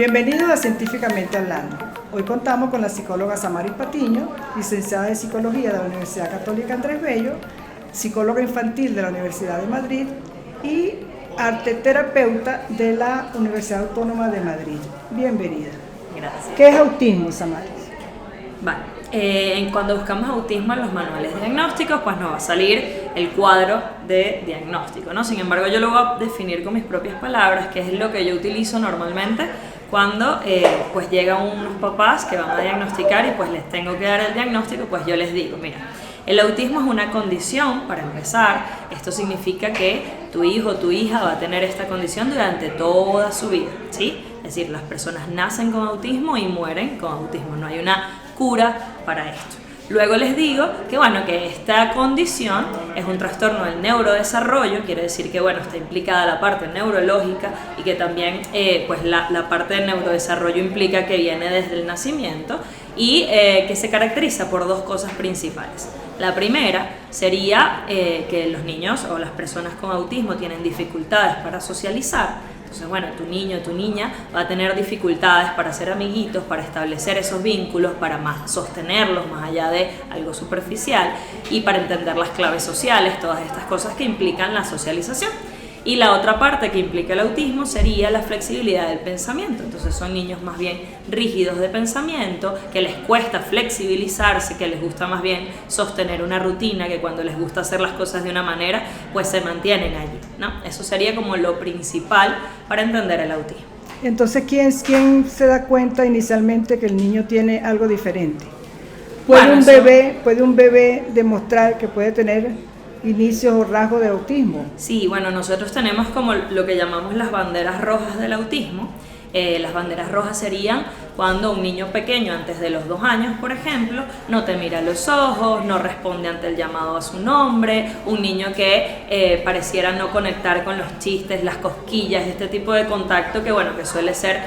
Bienvenidos a Científicamente Hablando. Hoy contamos con la psicóloga Samaris Patiño, licenciada en Psicología de la Universidad Católica Andrés Bello, psicóloga infantil de la Universidad de Madrid y arteterapeuta de la Universidad Autónoma de Madrid. Bienvenida. Gracias. ¿Qué es autismo, Samaris? Vale. Cuando buscamos autismo en los manuales diagnósticos, pues nos va a salir el cuadro de diagnóstico, ¿no? Sin embargo, yo lo voy a definir con mis propias palabras, que es lo que yo utilizo normalmente cuando pues llegan unos papás que van a diagnosticar y pues les tengo que dar el diagnóstico. Pues yo les digo, mira, el autismo es una condición, para empezar. Esto significa que tu hijo o tu hija va a tener esta condición durante toda su vida, ¿sí? Es decir, las personas nacen con autismo y mueren con autismo, no hay una cura para esto. Luego les digo que esta condición es un trastorno del neurodesarrollo, quiere decir que está implicada la parte neurológica y que también pues la parte del neurodesarrollo implica que viene desde el nacimiento y que se caracteriza por dos cosas principales. La primera sería que los niños o las personas con autismo tienen dificultades para socializar. Entonces, tu niño o tu niña va a tener dificultades para hacer amiguitos, para establecer esos vínculos, para sostenerlos más allá de algo superficial y para entender las claves sociales, todas estas cosas que implican la socialización. Y la otra parte que implica el autismo sería la flexibilidad del pensamiento. Entonces son niños más bien rígidos de pensamiento, que les cuesta flexibilizarse, que les gusta más bien sostener una rutina, que cuando les gusta hacer las cosas de una manera, pues se mantienen allí, ¿no? Eso sería como lo principal para entender el autismo. Entonces, ¿quién se da cuenta inicialmente que el niño tiene algo diferente? ¿Puede un bebé demostrar que puede tener inicios o rasgos de autismo? Sí, nosotros tenemos como lo que llamamos las banderas rojas del autismo. Las banderas rojas serían cuando un niño pequeño, antes de los 2 años, por ejemplo, no te mira a los ojos, no responde ante el llamado a su nombre, un niño que pareciera no conectar con los chistes, las cosquillas, este tipo de contacto que suele ser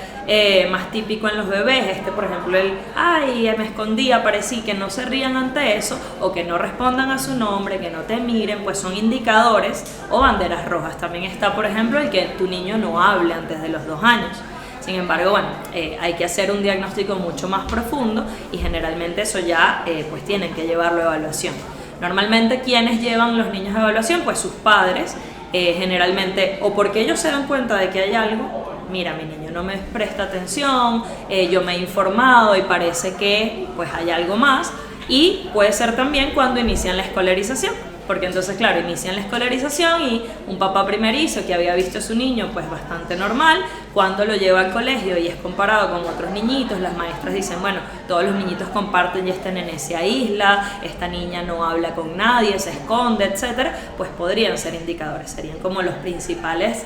más típico en los bebés. Por ejemplo, me escondí, aparecí, que no se rían ante eso o que no respondan a su nombre, que no te miren, pues son indicadores o banderas rojas. También está, por ejemplo, el que tu niño no hable antes de los 2 años. Sin embargo, hay que hacer un diagnóstico mucho más profundo y generalmente eso ya pues tienen que llevarlo a evaluación. Normalmente, ¿quiénes llevan los niños a evaluación? Pues sus padres, generalmente, o porque ellos se dan cuenta de que hay algo. Mira, mi niño no me presta atención, yo me he informado y parece que pues hay algo más. Y puede ser también cuando inician la escolarización. Porque entonces, claro, inician la escolarización y un papá primerizo que había visto a su niño pues bastante normal, cuando lo lleva al colegio y es comparado con otros niñitos, las maestras dicen, todos los niñitos comparten y este nene se aísla, esta niña no habla con nadie, se esconde, etcétera, pues podrían ser indicadores, serían como las principales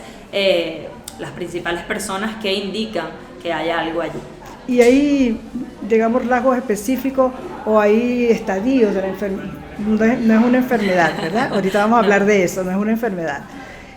personas que indican que hay algo allí. ¿Y hay, rasgos específicos o hay estadios de la enfermedad? No es una enfermedad, ¿verdad? Ahorita vamos a hablar de eso, no es una enfermedad.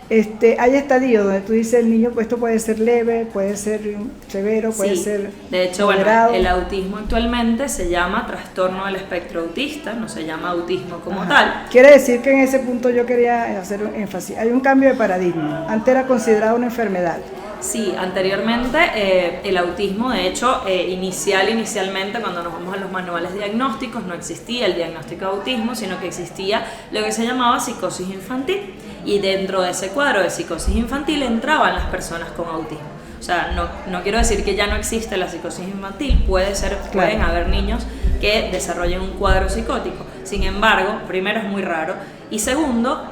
Hay estadios donde tú dices, el niño, pues esto puede ser leve, puede ser severo, puede ser de hecho, moderado. El autismo actualmente se llama trastorno del espectro autista, no se llama autismo como tal. Quiere decir que en ese punto yo quería hacer énfasis. Hay un cambio de paradigma. Antes era considerado una enfermedad. Sí, anteriormente el autismo, de hecho, inicialmente cuando nos vamos a los manuales diagnósticos no existía el diagnóstico de autismo, sino que existía lo que se llamaba psicosis infantil. Y dentro de ese cuadro de psicosis infantil entraban las personas con autismo. O sea, no quiero decir que ya no existe la psicosis infantil, pueden haber niños que desarrollen un cuadro psicótico. Sin embargo, primero es muy raro y segundo,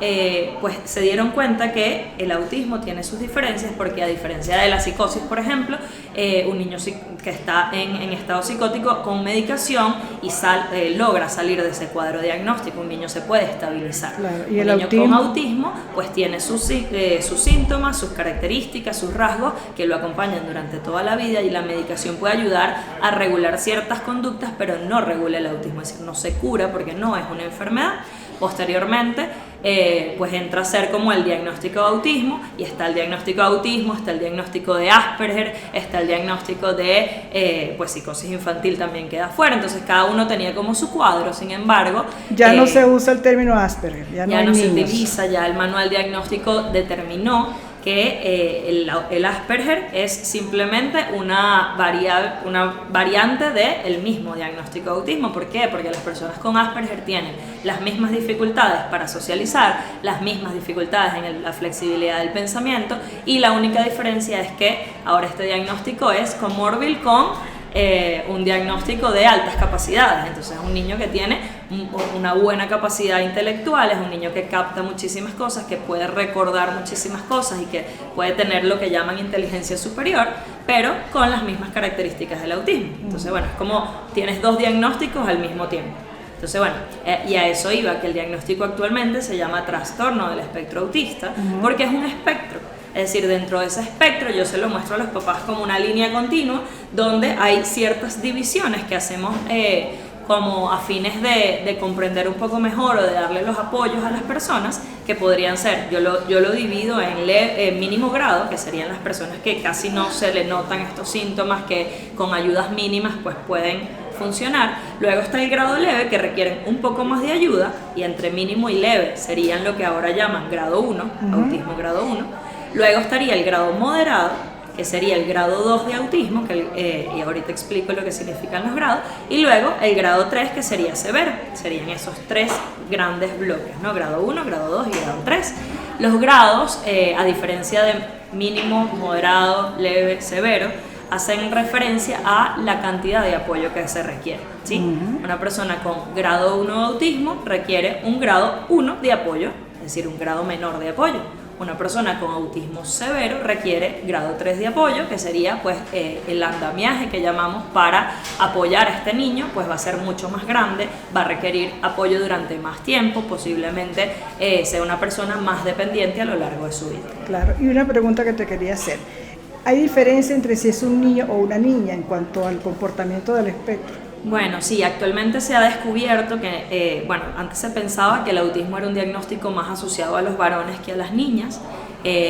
pues se dieron cuenta que el autismo tiene sus diferencias porque a diferencia de la psicosis, por ejemplo, un niño que está en estado psicótico con medicación y logra salir de ese cuadro diagnóstico, un niño se puede estabilizar. Claro. ¿Y un el niño con autismo pues tiene sus síntomas, sus características, sus rasgos que lo acompañan durante toda la vida y la medicación puede ayudar a regular ciertas conductas, pero no regula el autismo, es decir, no se cura porque no es una enfermedad. Posteriormente, pues entra a ser como el diagnóstico de autismo y está el diagnóstico de autismo, está el diagnóstico de Asperger, está el diagnóstico de pues psicosis infantil también queda fuera. Entonces cada uno tenía como su cuadro. Sin embargo, ya no se usa el término Asperger, ya no se utiliza, ya el manual diagnóstico determinó que el Asperger es simplemente una variante del mismo diagnóstico de autismo. ¿Por qué? Porque las personas con Asperger tienen las mismas dificultades para socializar, las mismas dificultades en la flexibilidad del pensamiento, y la única diferencia es que ahora este diagnóstico es comórbil con un diagnóstico de altas capacidades. Entonces es un niño que tiene una buena capacidad intelectual, es un niño que capta muchísimas cosas, que puede recordar muchísimas cosas y que puede tener lo que llaman inteligencia superior, pero con las mismas características del autismo. Entonces bueno, es como tienes dos diagnósticos al mismo tiempo. Entonces bueno, y a eso iba, que el diagnóstico actualmente se llama trastorno del espectro autista, porque es un espectro. Es decir, dentro de ese espectro yo se lo muestro a los papás como una línea continua donde hay ciertas divisiones que hacemos como a fines de comprender un poco mejor o de darle los apoyos a las personas, que podrían ser, yo lo divido en mínimo grado, que serían las personas que casi no se le notan estos síntomas, que con ayudas mínimas pues pueden funcionar. Luego está el grado leve, que requieren un poco más de ayuda, y entre mínimo y leve serían lo que ahora llaman grado 1, autismo grado 1. Luego estaría el grado moderado, que sería el grado 2 de autismo, y ahorita explico lo que significan los grados, y luego el grado 3, que sería severo. Serían esos tres grandes bloques, ¿no? Grado 1, grado 2 y grado 3. Los grados, a diferencia de mínimo, moderado, leve, severo, hacen referencia a la cantidad de apoyo que se requiere, ¿sí? Una persona con grado 1 de autismo requiere un grado 1 de apoyo, es decir, un grado menor de apoyo. Una persona con autismo severo requiere grado 3 de apoyo, que sería pues el andamiaje que llamamos para apoyar a este niño, pues va a ser mucho más grande, va a requerir apoyo durante más tiempo, posiblemente sea una persona más dependiente a lo largo de su vida. Claro, y una pregunta que te quería hacer. ¿Hay diferencia entre si es un niño o una niña en cuanto al comportamiento del espectro? Bueno, sí, actualmente se ha descubierto que, antes se pensaba que el autismo era un diagnóstico más asociado a los varones que a las niñas.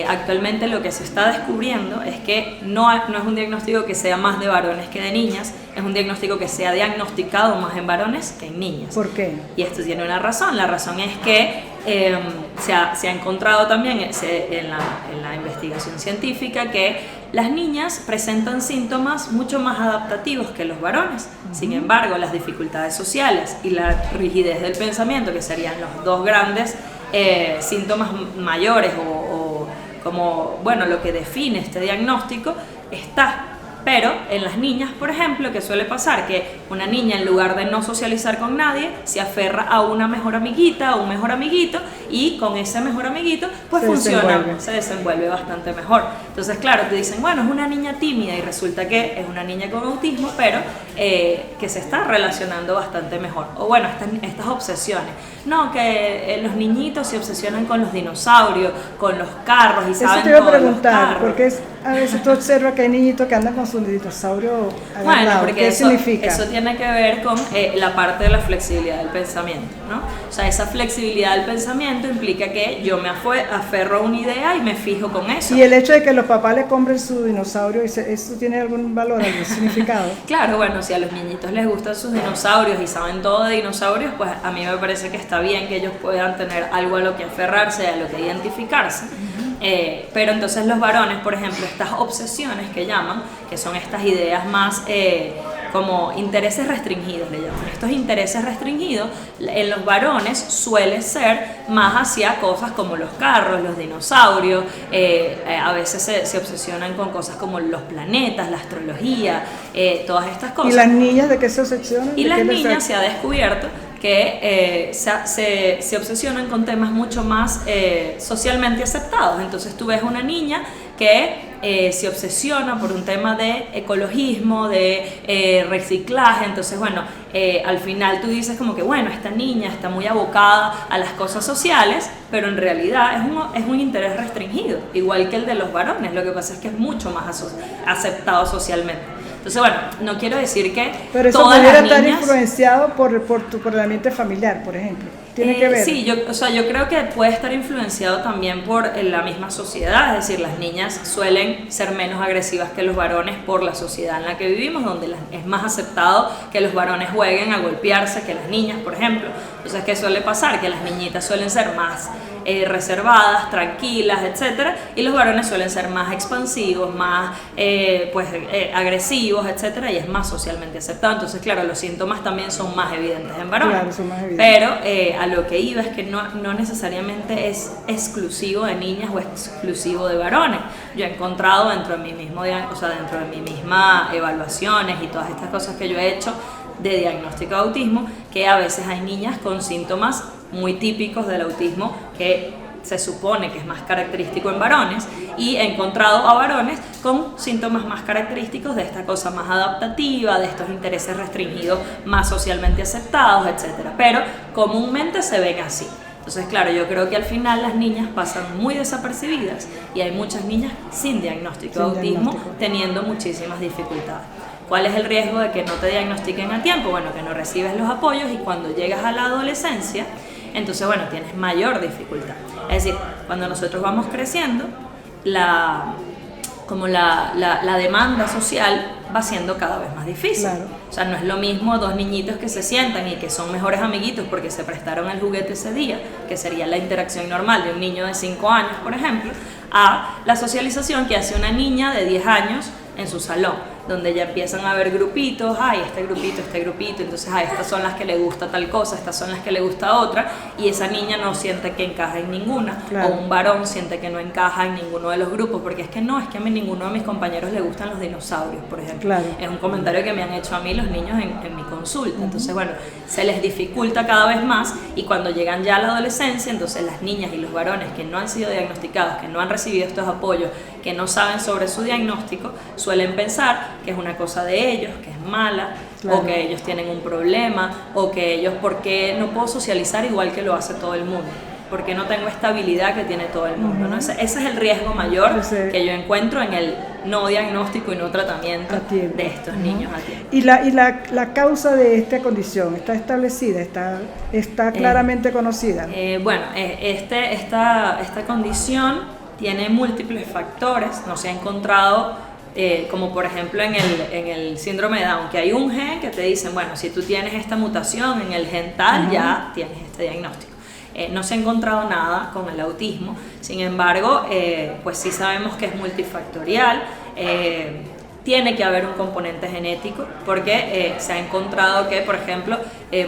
Actualmente lo que se está descubriendo es que no es un diagnóstico que sea más de varones que de niñas, es un diagnóstico que se ha diagnosticado más en varones que en niñas. ¿Por qué? Y esto tiene una razón. La razón es que se ha encontrado también en la investigación científica que las niñas presentan síntomas mucho más adaptativos que los varones. Sin embargo, las dificultades sociales y la rigidez del pensamiento, que serían los dos grandes síntomas mayores o como, bueno, lo que define este diagnóstico, está. Pero en las niñas, por ejemplo, que suele pasar que una niña, en lugar de no socializar con nadie, se aferra a una mejor amiguita o un mejor amiguito, y con ese mejor amiguito pues se desenvuelve bastante mejor. Entonces, claro, te dicen, bueno, es una niña tímida, y resulta que es una niña con autismo, pero que se está relacionando bastante mejor. O bueno, estas obsesiones. No, que los niñitos se obsesionan con los dinosaurios, con los carros, y saben todo. Eso te iba a preguntar, porque a veces tú observas que hay niñitos que andan con su dinosaurio agarrado. Bueno, porque ¿Qué significa? Eso tiene que ver con la parte de la flexibilidad del pensamiento, ¿no? O sea, esa flexibilidad del pensamiento implica que yo me aferro a una idea y me fijo con eso. Y el hecho de que los papás le compren su dinosaurio, ¿eso tiene algún valor, algún significado? Claro, bueno, si a los niñitos les gustan sus dinosaurios y saben todo de dinosaurios, pues a mí me parece que está bien que ellos puedan tener algo a lo que aferrarse, a lo que identificarse. Pero entonces los varones, por ejemplo, estas obsesiones que llaman, que son estas ideas más como intereses restringidos, le llaman. Estos intereses restringidos en los varones suele ser más hacia cosas como los carros, los dinosaurios, a veces se obsesionan con cosas como los planetas, la astrología, todas estas cosas. ¿Y las niñas de qué se obsesionan? Y las niñas se ha descubierto que se obsesionan con temas mucho más socialmente aceptados. Entonces tú ves una niña que se obsesiona por un tema de ecologismo, de reciclaje. Entonces, bueno, al final tú dices como que, bueno, esta niña está muy abocada a las cosas sociales, pero en realidad es un interés restringido, igual que el de los varones. Lo que pasa es que es mucho más aceptado socialmente. Entonces, bueno, no quiero decir que pero eso todas las pudiera niñas... estar influenciado por el ambiente familiar, por ejemplo. ¿Tiene que ver? Sí, yo creo que puede estar influenciado también por la misma sociedad. Es decir, las niñas suelen ser menos agresivas que los varones por la sociedad en la que vivimos, donde es más aceptado que los varones jueguen a golpearse que las niñas, por ejemplo. Entonces, ¿qué suele pasar? Que las niñitas suelen ser más reservadas, tranquilas, etcétera, y los varones suelen ser más expansivos, más agresivos, etcétera, y es más socialmente aceptado. Entonces, claro, los síntomas también son más evidentes en varones. Claro, son más evidentes. Pero a lo que iba es que no necesariamente es exclusivo de niñas o exclusivo de varones. Yo he encontrado dentro de mi mismo, dentro de mi misma evaluaciones y todas estas cosas que yo he hecho de diagnóstico de autismo, que a veces hay niñas con síntomas muy típicos del autismo que se supone que es más característico en varones, y he encontrado a varones con síntomas más característicos de esta cosa más adaptativa, de estos intereses restringidos más socialmente aceptados, etcétera. Pero comúnmente se ven así. Entonces, claro, yo creo que al final las niñas pasan muy desapercibidas y hay muchas niñas sin diagnóstico de autismo teniendo muchísimas dificultades. ¿Cuál es el riesgo de que no te diagnostiquen a tiempo? Bueno, que no recibes los apoyos y cuando llegas a la adolescencia, entonces, bueno, tienes mayor dificultad. Es decir, cuando nosotros vamos creciendo, la demanda social va siendo cada vez más difícil. Claro. O sea, no es lo mismo dos niñitos que se sientan y que son mejores amiguitos porque se prestaron el juguete ese día, que sería la interacción normal de un niño de 5 años, por ejemplo, a la socialización que hace una niña de 10 años en su salón, donde ya empiezan a haber grupitos, este grupito, entonces estas son las que le gusta tal cosa, estas son las que le gusta otra, y esa niña no siente que encaja en ninguna, claro. O un varón siente que no encaja en ninguno de los grupos, porque es que a mí ninguno de mis compañeros le gustan los dinosaurios, por ejemplo. Claro. Es un comentario que me han hecho a mí los niños en mi consulta. Entonces, bueno, se les dificulta cada vez más, y cuando llegan ya a la adolescencia, entonces las niñas y los varones que no han sido diagnosticados, que no han recibido estos apoyos, que no saben sobre su diagnóstico, suelen pensar que es una cosa de ellos, que es mala, claro. O que ellos tienen un problema, o que ellos, ¿por qué no puedo socializar igual que lo hace todo el mundo? ¿Por qué no tengo esta habilidad que tiene todo el mundo? ¿No? Ese es el riesgo mayor que yo encuentro en el no diagnóstico y no tratamiento de estos niños a tiempo. ¿Y la causa de esta condición está establecida, está claramente conocida? Bueno, esta condición tiene múltiples factores, no se ha encontrado, como por ejemplo en el síndrome de Down, que hay un gen que te dicen, bueno, si tú tienes esta mutación en el gen tal, ya tienes este diagnóstico. No se ha encontrado nada con el autismo, sin embargo, pues sí sabemos que es multifactorial. Tiene que haber un componente genético, porque se ha encontrado que, por ejemplo,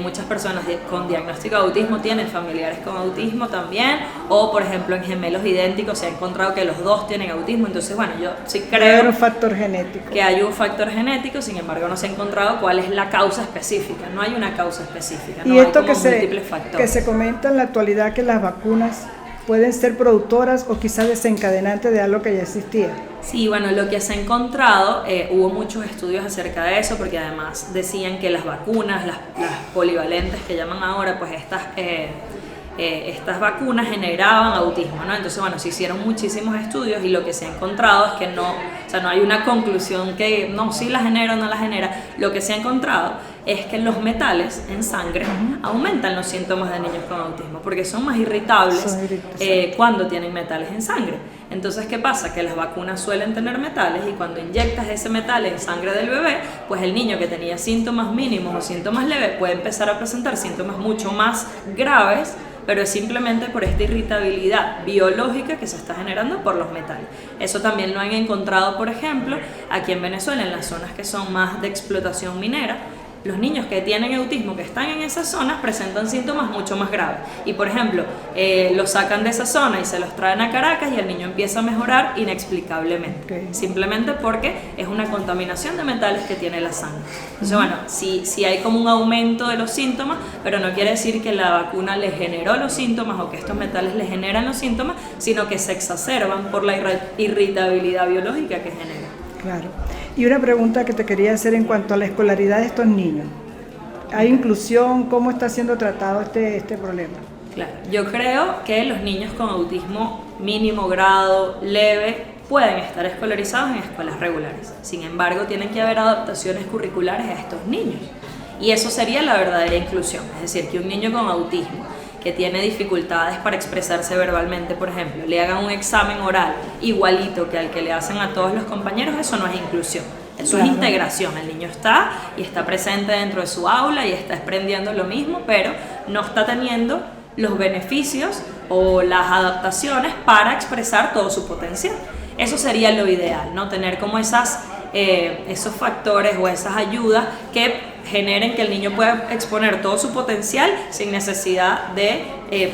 muchas personas con diagnóstico de autismo tienen familiares con autismo también, o por ejemplo en gemelos idénticos se ha encontrado que los dos tienen autismo. Entonces, bueno, yo sí creo un factor genético. Que hay un factor genético, sin embargo no se ha encontrado cuál es la causa específica, no hay una causa específica, no y hay esto como múltiples factores. Que se comenta en la actualidad que las vacunas pueden ser productoras o quizás desencadenantes de algo que ya existía. Sí, bueno, lo que se ha encontrado, hubo muchos estudios acerca de eso, porque además decían que las vacunas, las polivalentes que llaman ahora, pues estas vacunas generaban autismo, ¿no? Entonces, bueno, se hicieron muchísimos estudios y lo que se ha encontrado es que no hay una conclusión que no, sí la genera o no la genera. Lo que se ha encontrado es que los metales en sangre aumentan los síntomas de niños con autismo, porque son más irritables cuando tienen metales en sangre. Entonces, ¿qué pasa? Que las vacunas suelen tener metales, y cuando inyectas ese metal en sangre del bebé, pues el niño que tenía síntomas mínimos o síntomas leves puede empezar a presentar síntomas mucho más graves, pero es simplemente por esta irritabilidad biológica que se está generando por los metales. Eso también lo han encontrado, por ejemplo, aquí en Venezuela, en las zonas que son más de explotación minera. Los niños que tienen autismo, que están en esas zonas, presentan síntomas mucho más graves. Y, por ejemplo, los sacan de esa zona y se los traen a Caracas y el niño empieza a mejorar inexplicablemente. Simplemente porque es una contaminación de metales que tiene la sangre. Entonces, bueno, sí hay como un aumento de los síntomas, pero no quiere decir que la vacuna le generó los síntomas o que estos metales le generan los síntomas, sino que se exacerban por la irritabilidad biológica que genera. Claro. Y una pregunta que te quería hacer en cuanto a la escolaridad de estos niños. ¿Hay inclusión? ¿Cómo está siendo tratado este problema? Claro, yo creo que los niños con autismo mínimo grado, leve, pueden estar escolarizados en escuelas regulares. Sin embargo, tienen que haber adaptaciones curriculares a estos niños. Y eso sería la verdadera inclusión. Es decir, que un niño con autismo que tiene dificultades para expresarse verbalmente, por ejemplo, le hagan un examen oral igualito que al que le hacen a todos los compañeros, eso no es inclusión, eso es integración. El niño está y está presente dentro de su aula y está aprendiendo lo mismo, pero no está teniendo los beneficios o las adaptaciones para expresar todo su potencial. Eso sería lo ideal, ¿no? Tener como esos factores o esas ayudas que generen que el niño pueda exponer todo su potencial sin necesidad de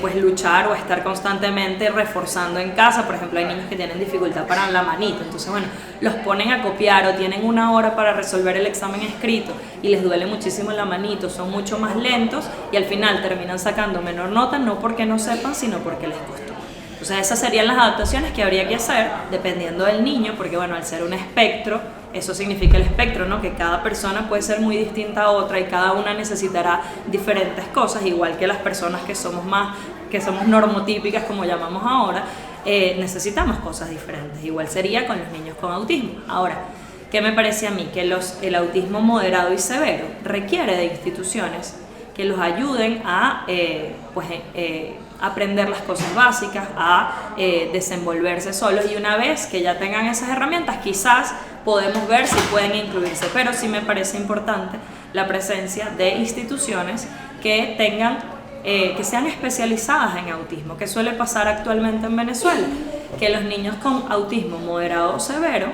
pues luchar o estar constantemente reforzando en casa. Por ejemplo, hay niños que tienen dificultad para la manito, entonces bueno, los ponen a copiar o tienen 1 hora para resolver el examen escrito y les duele muchísimo la manito, son mucho más lentos y al final terminan sacando menor nota, no porque no sepan, sino porque les costó. Entonces esas serían las adaptaciones que habría que hacer dependiendo del niño, porque bueno, al ser un espectro, eso significa el espectro, ¿no? Que cada persona puede ser muy distinta a otra y cada una necesitará diferentes cosas, igual que las personas que somos normotípicas, como llamamos ahora, necesitamos cosas diferentes. Igual sería con los niños con autismo. Ahora, ¿qué me parece a mí? Que el autismo moderado y severo requiere de instituciones que los ayuden a aprender las cosas básicas, a desenvolverse solos, y una vez que ya tengan esas herramientas quizás podemos ver si pueden incluirse, pero sí me parece importante la presencia de instituciones que tengan que sean especializadas en autismo, que suele pasar actualmente en Venezuela, que los niños con autismo moderado o severo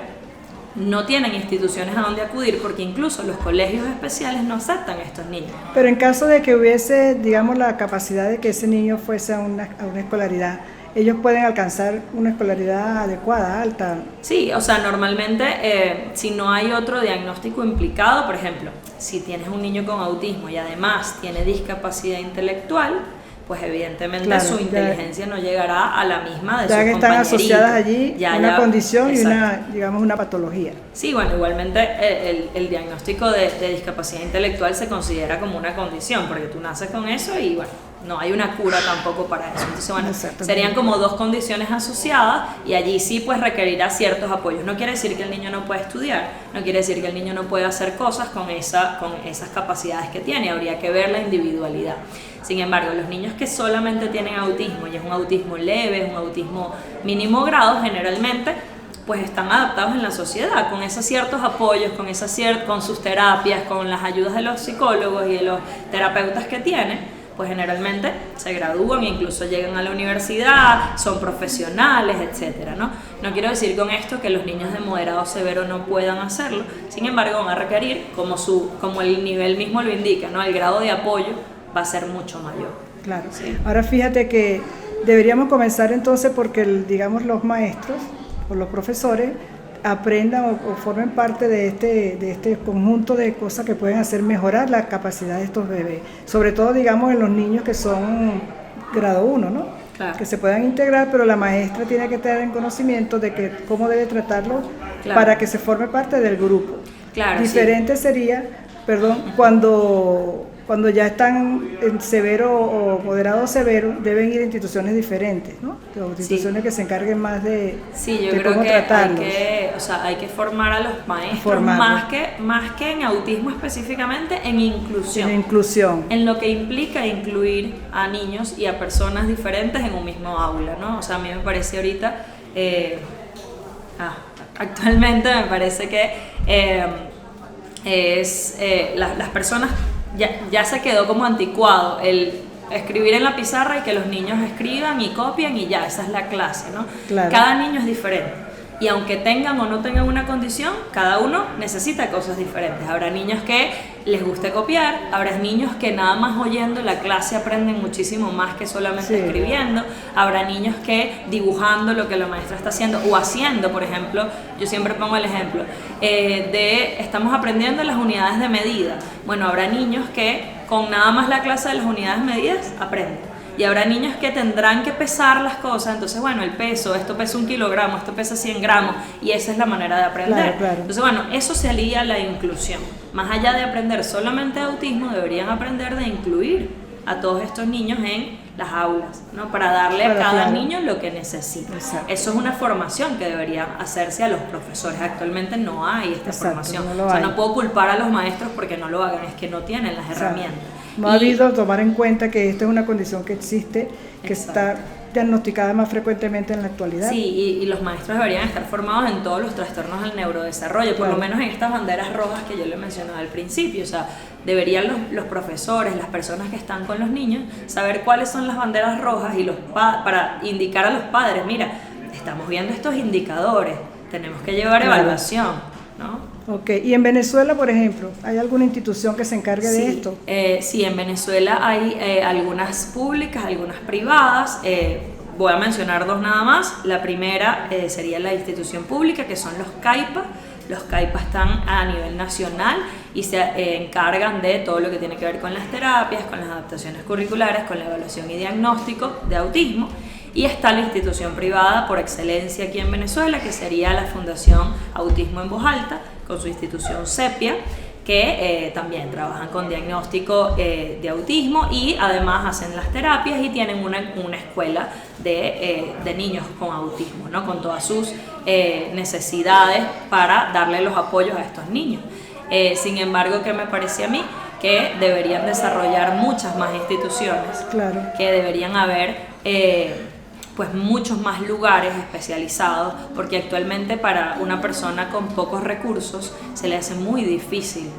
no tienen instituciones a donde acudir porque incluso los colegios especiales no aceptan a estos niños. Pero en caso de que hubiese, digamos, la capacidad de que ese niño fuese a una escolaridad, ellos pueden alcanzar una escolaridad adecuada, alta. Sí, o sea, normalmente si no hay otro diagnóstico implicado, por ejemplo, si tienes un niño con autismo y además tiene discapacidad intelectual, pues evidentemente claro, su inteligencia no llegará a la misma de sus compañeritos. Ya que están asociadas allí una condición exacto. Y una patología. Sí, bueno, igualmente el diagnóstico de discapacidad intelectual se considera como una condición, porque tú naces con eso y bueno, no hay una cura tampoco para eso. Entonces, bueno, serían como 2 condiciones asociadas y allí sí pues requerirá ciertos apoyos. No quiere decir que el niño no pueda estudiar, no quiere decir que el niño no pueda hacer cosas con esas capacidades que tiene, habría que ver la individualidad. Sin embargo, los niños que solamente tienen autismo, y es un autismo leve, es un autismo mínimo grado, generalmente pues están adaptados en la sociedad, con esos ciertos apoyos, con sus terapias, con las ayudas de los psicólogos y de los terapeutas que tienen, pues generalmente se gradúan e incluso llegan a la universidad, son profesionales, etcétera, ¿no? No quiero decir con esto que los niños de moderado severo no puedan hacerlo, sin embargo van a requerir, como el nivel mismo lo indica, ¿no? El grado de apoyo va a ser mucho mayor. Claro. Sí. Ahora fíjate que deberíamos comenzar entonces porque, digamos, los maestros o los profesores aprendan o formen parte de este conjunto de cosas que pueden hacer mejorar la capacidad de estos bebés, sobre todo digamos en los niños que son grado 1, ¿no? Claro. Que se puedan integrar, pero la maestra tiene que tener en conocimiento de cómo debe tratarlo claro. Para que se forme parte del grupo. Claro, diferente sí. Sería, cuando ya están en severo o moderado severo, deben ir a instituciones diferentes, ¿no? Instituciones sí. Que se encarguen más de yo creo que tratarlos. Hay que formar a los maestros más que en autismo específicamente, en inclusión. En inclusión. En lo que implica incluir a niños y a personas diferentes en un mismo aula, ¿no? O sea, a mí me parece ahorita, actualmente me parece que las personas ya se quedó como anticuado el escribir en la pizarra y que los niños escriban y copien y ya, esa es la clase, ¿no? Claro. Cada niño es diferente y aunque tengan o no tengan una condición, cada uno necesita cosas diferentes. Habrá niños que les guste copiar, habrá niños que nada más oyendo la clase aprenden muchísimo más que solamente escribiendo, habrá niños que dibujando lo que la maestra está haciendo o haciendo, por ejemplo, yo siempre pongo el ejemplo estamos aprendiendo las unidades de medida. Bueno, habrá niños que con nada más la clase de las unidades medidas aprenden. Y habrá niños que tendrán que pesar las cosas, entonces bueno, el peso, esto pesa 1 kilogramo, esto pesa 100 gramos, y esa es la manera de aprender. Claro, claro. Entonces bueno, eso se alía a la inclusión. Más allá de aprender solamente autismo, deberían aprender de incluir a todos estos niños en las aulas, ¿no? Para darle a cada niño lo que necesita. Exacto. Eso es una formación que debería hacerse a los profesores. Actualmente no hay esta formación. No puedo culpar a los maestros porque no lo hagan, es que no tienen las herramientas. No ha habido tomar en cuenta que esta es una condición que existe, que está diagnosticada más frecuentemente en la actualidad. Sí, y los maestros deberían estar formados en todos los trastornos del neurodesarrollo, por lo menos en estas banderas rojas que yo le mencionaba al principio. O sea, deberían los profesores, las personas que están con los niños, saber cuáles son las banderas rojas y para indicar a los padres, mira, estamos viendo estos indicadores, tenemos que llevar evaluación, ¿no? Ok, y en Venezuela, por ejemplo, ¿hay alguna institución que se encargue de esto? Sí, en Venezuela hay algunas públicas, algunas privadas. Voy a mencionar dos nada más. La primera sería la institución pública, que son los CAIPA. Los CAIPA están a nivel nacional y se encargan de todo lo que tiene que ver con las terapias, con las adaptaciones curriculares, con la evaluación y diagnóstico de autismo. Y está la institución privada por excelencia aquí en Venezuela, que sería la Fundación Autismo en Voz Alta, con su institución CEPIA, que también trabajan con diagnóstico de autismo y además hacen las terapias y tienen una escuela de niños con autismo, ¿no? Con todas sus necesidades para darle los apoyos a estos niños. Sin embargo, ¿qué me parece a mí? Que deberían desarrollar muchas más instituciones, claro, que deberían haber pues muchos más lugares especializados, porque actualmente para una persona con pocos recursos se le hace muy difícil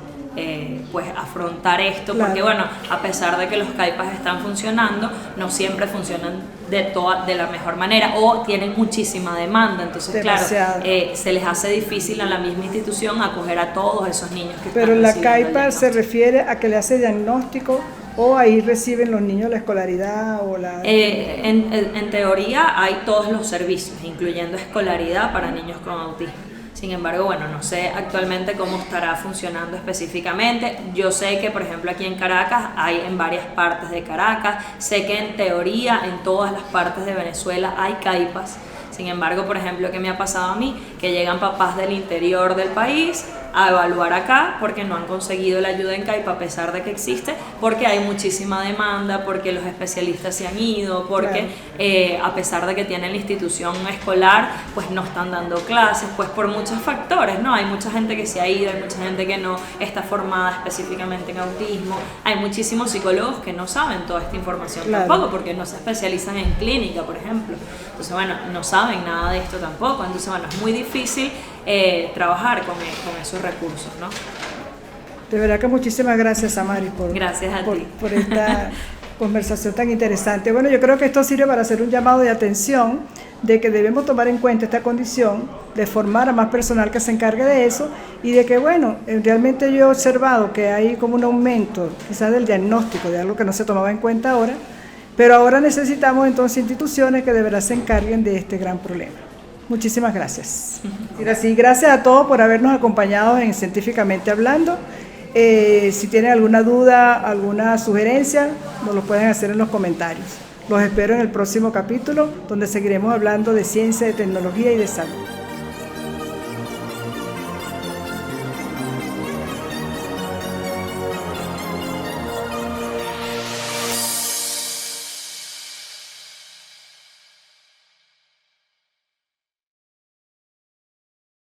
pues afrontar esto, claro, porque bueno, a pesar de que los CAIPAs están funcionando, no siempre funcionan de la mejor manera o tienen muchísima demanda, entonces demasiado, claro, se les hace difícil a la misma institución acoger a todos esos niños que pero están la recibiendo CAIPA el se refiere a que le hace diagnóstico, o ahí reciben los niños la escolaridad o la... En teoría hay todos los servicios, incluyendo escolaridad para niños con autismo. Sin embargo, bueno, no sé actualmente cómo estará funcionando específicamente. Yo sé que, por ejemplo, aquí en Caracas hay en varias partes de Caracas. Sé que en teoría en todas las partes de Venezuela hay CAIPAs. Sin embargo, por ejemplo, ¿qué me ha pasado a mí? Que llegan papás del interior del país a evaluar acá porque no han conseguido la ayuda en CAIPA a pesar de que existe, porque hay muchísima demanda, porque los especialistas se han ido, porque a pesar de que tienen la institución escolar, pues no están dando clases, pues por muchos factores, ¿no? Hay mucha gente que se ha ido, hay mucha gente que no está formada específicamente en autismo, hay muchísimos psicólogos que no saben toda esta información tampoco, porque no se especializan en clínica, por ejemplo. Entonces, bueno, no saben nada de esto tampoco, entonces, bueno, es muy difícil trabajar con esos recursos, ¿no? De verdad que muchísimas gracias, Amari, gracias a ti. por esta conversación tan interesante. Bueno, yo creo que esto sirve para hacer un llamado de atención de que debemos tomar en cuenta esta condición, de formar a más personal que se encargue de eso y de que, bueno, realmente yo he observado que hay como un aumento quizás del diagnóstico de algo que no se tomaba en cuenta ahora, pero ahora necesitamos entonces instituciones que de verdad se encarguen de este gran problema. Muchísimas gracias. Y gracias a todos por habernos acompañado en Científicamente Hablando. Si tienen alguna duda, alguna sugerencia, nos lo pueden hacer en los comentarios. Los espero en el próximo capítulo, donde seguiremos hablando de ciencia, de tecnología y de salud.